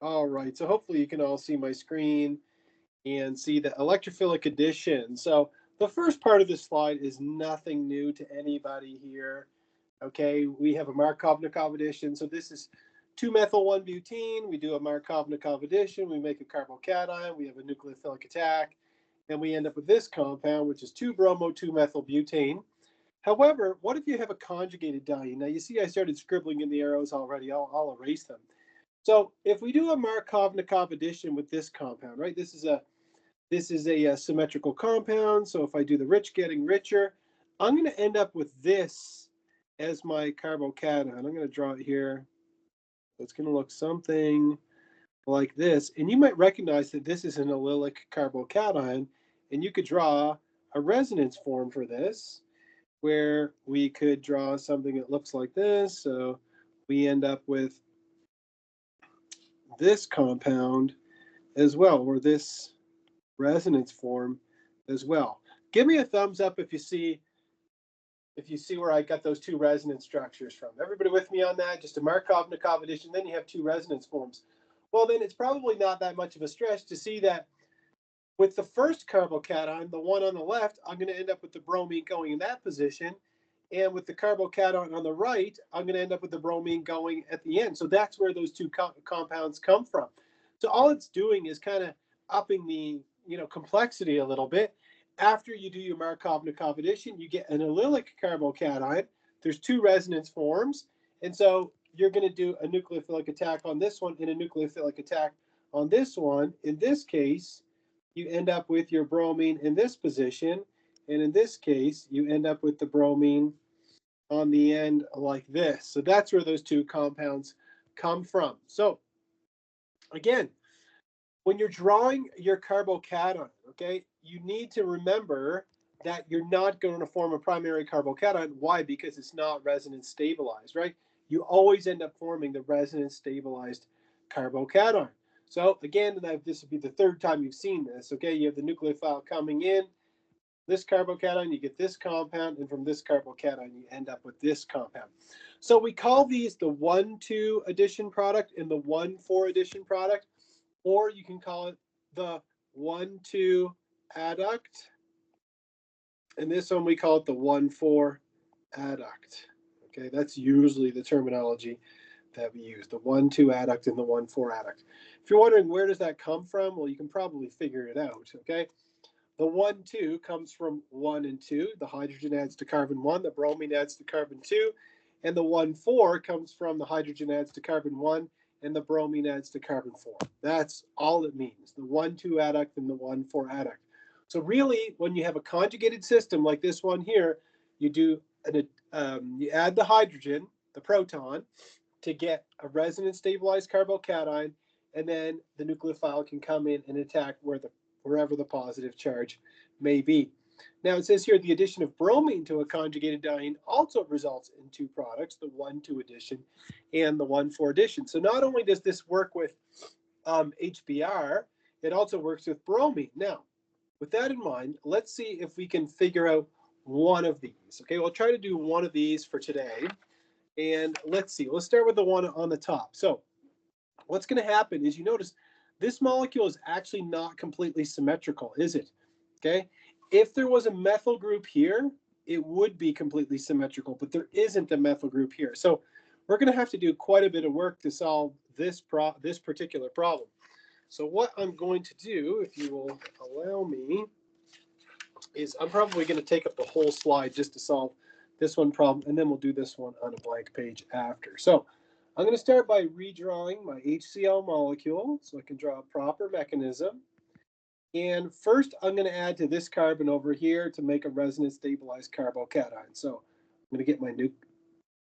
All right, so hopefully you can all see my screen and see the electrophilic addition. So the first part of this slide is nothing new to anybody here. Okay, we have a Markov-Nikov addition. So this is 2-methyl-1-butene. We do a Markov-Nikov addition. We make a carbocation. We have a nucleophilic attack. And we end up with this compound, which is 2-bromo-2-methylbutane. However, what if you have a conjugated diene? Now you see I started scribbling in the arrows already. I'll erase them. So if we do a Markov-Nikov addition with this compound, right? This is a symmetrical compound. So if I do the rich getting richer, I'm going to end up with this as my carbocation. I'm going to draw it here. It's going to look something like this. And you might recognize that this is an allylic carbocation. And you could draw a resonance form for this, where we could draw something that looks like this. So we end up with this compound as well, or this resonance form as well. Give me a thumbs up if you see where I got those two resonance structures from. Everybody with me on that? Just a Markov-Nikov addition, then you have two resonance forms. Well, then it's probably not that much of a stretch to see that with the first carbocation, the one on the left, I'm going to end up with the bromine going in that position. And with the carbocation on the right, I'm going to end up with the bromine going at the end. So that's where those two compounds come from. So all it's doing is kind of upping the complexity a little bit. After you do your Markov-Nikov addition, you get an allylic carbocation. There's two resonance forms. And so you're going to do a nucleophilic attack on this one and a nucleophilic attack on this one. In this case, you end up with your bromine in this position. And in this case, you end up with the bromine on the end like this. So that's where those two compounds come from. So again, when you're drawing your carbocation, okay, you need to remember that you're not going to form a primary carbocation. Why? Because it's not resonance stabilized, right? You always end up forming the resonance stabilized carbocation. So again, this would be the third time you've seen this, okay? You have the nucleophile coming in, this carbocation, you get this compound, and from this carbocation, you end up with this compound. So we call these the 1,2 addition product and the 1,4 addition product, or you can call it the 1,2 adduct, and this one we call it the 1,4 adduct. Okay, that's usually the terminology that we use, the 1,2 adduct and the 1,4 adduct. If you're wondering where does that come from, well, you can probably figure it out, okay? The 1,2 comes from 1 and 2. The hydrogen adds to carbon 1, the bromine adds to carbon 2, and the 1,4 comes from the hydrogen adds to carbon 1, and the bromine adds to carbon 4. That's all it means, the 1,2 adduct and the 1,4 adduct. So really, when you have a conjugated system like this one here, you add the hydrogen, the proton, to get a resonance stabilized carbocation, and then the nucleophile can come in and attack wherever the positive charge may be. Now it says here the addition of bromine to a conjugated diene also results in two products, the 1,2 addition and the 1,4 addition. So not only does this work with HBr, it also works with bromine. Now, with that in mind, let's see if we can figure out one of these. Okay, we'll try to do one of these for today. And let's see, let's start with the one on the top. So what's going to happen is you notice this molecule is actually not completely symmetrical, is it? Okay. If there was a methyl group here, it would be completely symmetrical, but there isn't a methyl group here. So we're going to have to do quite a bit of work to solve this particular problem. So what I'm going to do, if you will allow me, is I'm probably going to take up the whole slide just to solve this one problem, and then we'll do this one on a blank page after. So I'm going to start by redrawing my HCl molecule so I can draw a proper mechanism. And first, I'm going to add to this carbon over here to make a resonance stabilized carbocation. So I'm going to get my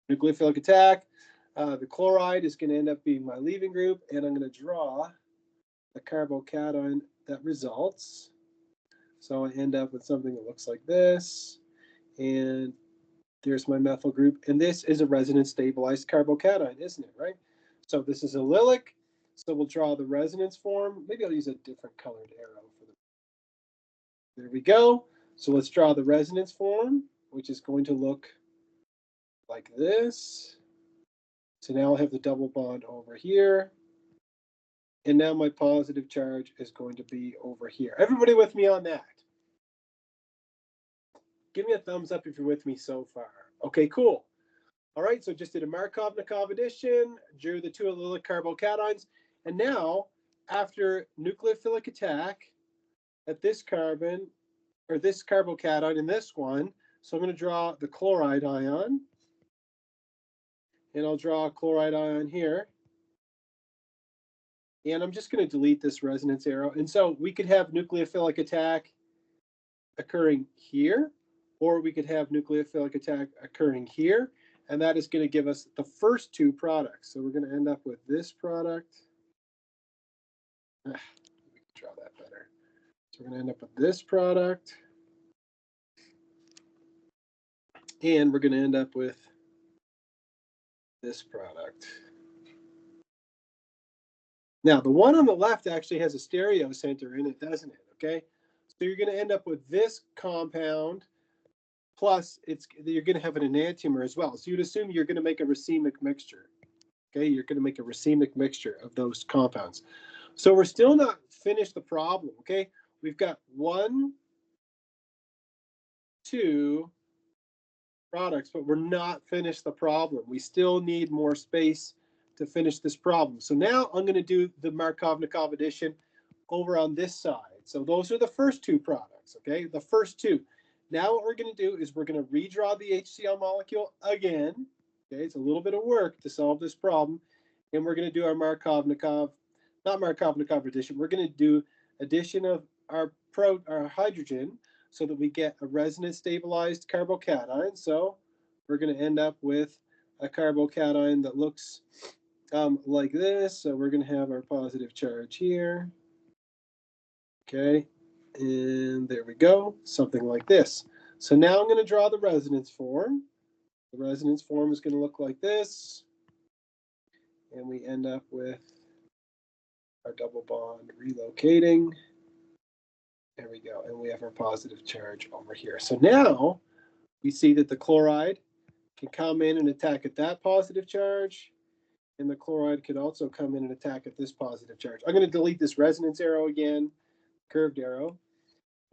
nucleophilic attack. The chloride is going to end up being my leaving group, and I'm going to draw the carbocation that results. So I end up with something that looks like this. And there's my methyl group. And this is a resonance stabilized carbocation, isn't it, right? So this is allylic. So we'll draw the resonance form. Maybe I'll use a different colored arrow for the. There we go. So let's draw the resonance form, which is going to look like this. So now I'll have the double bond over here. And now my positive charge is going to be over here. Everybody with me on that? Give me a thumbs up if you're with me so far. Okay, cool. All right, so just did a Markov-Nakhov addition, drew the two allylic carbocations, and now, after nucleophilic attack at this carbon, or this carbocation in this one, so I'm going to draw the chloride ion, and I'll draw a chloride ion here. And I'm just going to delete this resonance arrow. And so we could have nucleophilic attack occurring here, or we could have nucleophilic attack occurring here. And that is going to give us the first two products. So we're going to end up with this product. We can draw that better. So we're going to end up with this product. And we're going to end up with this product. Now, the one on the left actually has a stereo center in it, doesn't it? Okay, so you're going to end up with this compound, plus you're going to have an enantiomer as well. So you'd assume you're going to make a racemic mixture. Okay, you're going to make a racemic mixture of those compounds. So we're still not finished the problem. Okay, we've got 1, 2 products, but we're not finished the problem. We still need more space to finish this problem. So now I'm going to do the Markov-Nakhov addition over on this side. So those are the first two products, okay? The first two. Now what we're going to do is we're going to redraw the HCl molecule again. Okay, it's a little bit of work to solve this problem. And we're going to do our Markov-Nakhov, not Markov-Nakhov addition. We're going to do addition of our hydrogen so that we get a resonance stabilized carbocation. So we're going to end up with a carbocation that looks like this. So we're going to have our positive charge here. Okay, and there we go, something like this. So now I'm going to draw the resonance form. The resonance form is going to look like this. And we end up with our double bond relocating. There we go, and we have our positive charge over here. So now we see that the chloride can come in and attack at that positive charge, and the chloride could also come in and attack at this positive charge. I'm going to delete this resonance arrow again, curved arrow,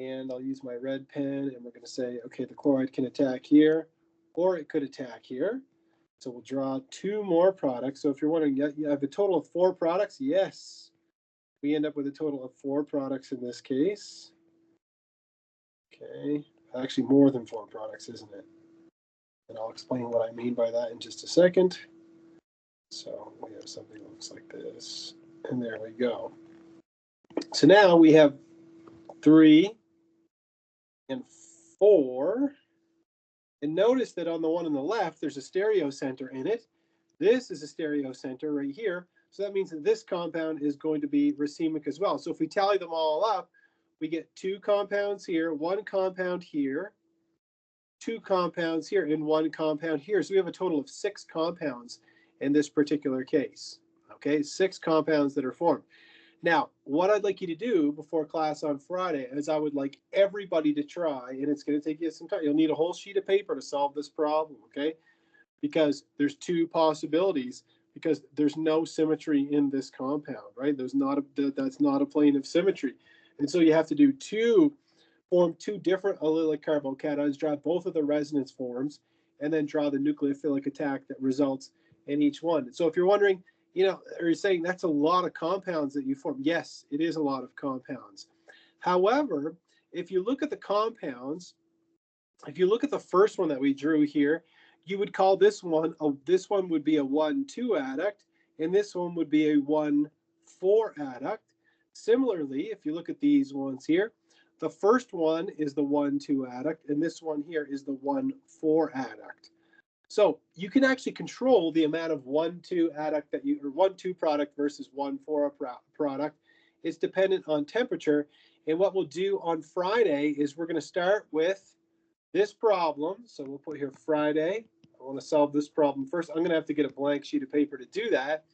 and I'll use my red pen, and we're going to say, okay, the chloride can attack here, or it could attack here. So we'll draw 2 more products. So if you're wondering, you have a total of 4 products? Yes. We end up with a total of 4 products in this case. Okay, actually more than 4 products, isn't it? And I'll explain what I mean by that in just a second. So we have something that looks like this, and there we go. So now we have 3 and 4, and notice that on the one on the left, there's a stereo center in it. This is a stereo center right here. So that means that this compound is going to be racemic as well. So if we tally them all up, we get 2 compounds here, 1 compound here, 2 compounds here, and 1 compound here. So we have a total of 6 compounds in this particular case. Okay, 6 compounds that are formed. Now, what I'd like you to do before class on Friday is I would like everybody to try, and it's going to take you some time. You'll need a whole sheet of paper to solve this problem, okay? Because there's 2 possibilities, because there's no symmetry in this compound, right? That's not a plane of symmetry. And so you have to do form 2 different allylic carbocations, draw both of the resonance forms, and then draw the nucleophilic attack that results in each one. So if you're wondering, or you're saying that's a lot of compounds that you form. Yes, it is a lot of compounds. However, if you look at the compounds, if you look at the first one that we drew here, you would call this one would be a 1,2 adduct, and this one would be a 1,4 adduct. Similarly, if you look at these ones here, the first one is the 1,2 adduct, and this one here is the 1,4 adduct. So you can actually control the amount of 1,2 adduct that or 1,2 product versus 1,4 product. It's dependent on temperature. And what we'll do on Friday is we're going to start with this problem. So we'll put here Friday. I want to solve this problem first. I'm going to have to get a blank sheet of paper to do that.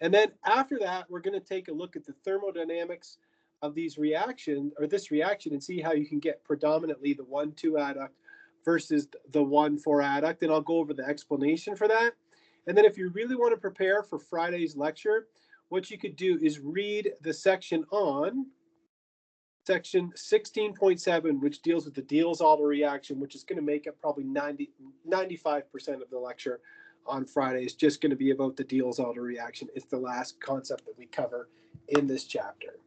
And then after that, we're going to take a look at the thermodynamics of these reactions, or this reaction, and see how you can get predominantly the 1,2 adduct versus the 1,4 adduct, and I'll go over the explanation for that. And then if you really want to prepare for Friday's lecture, what you could do is read the section on section 16.7, which deals with the Diels-Alder reaction, which is going to make up probably 95% of the lecture on Friday. Is just going to be about the Diels-Alder reaction. It's the last concept that we cover in this chapter.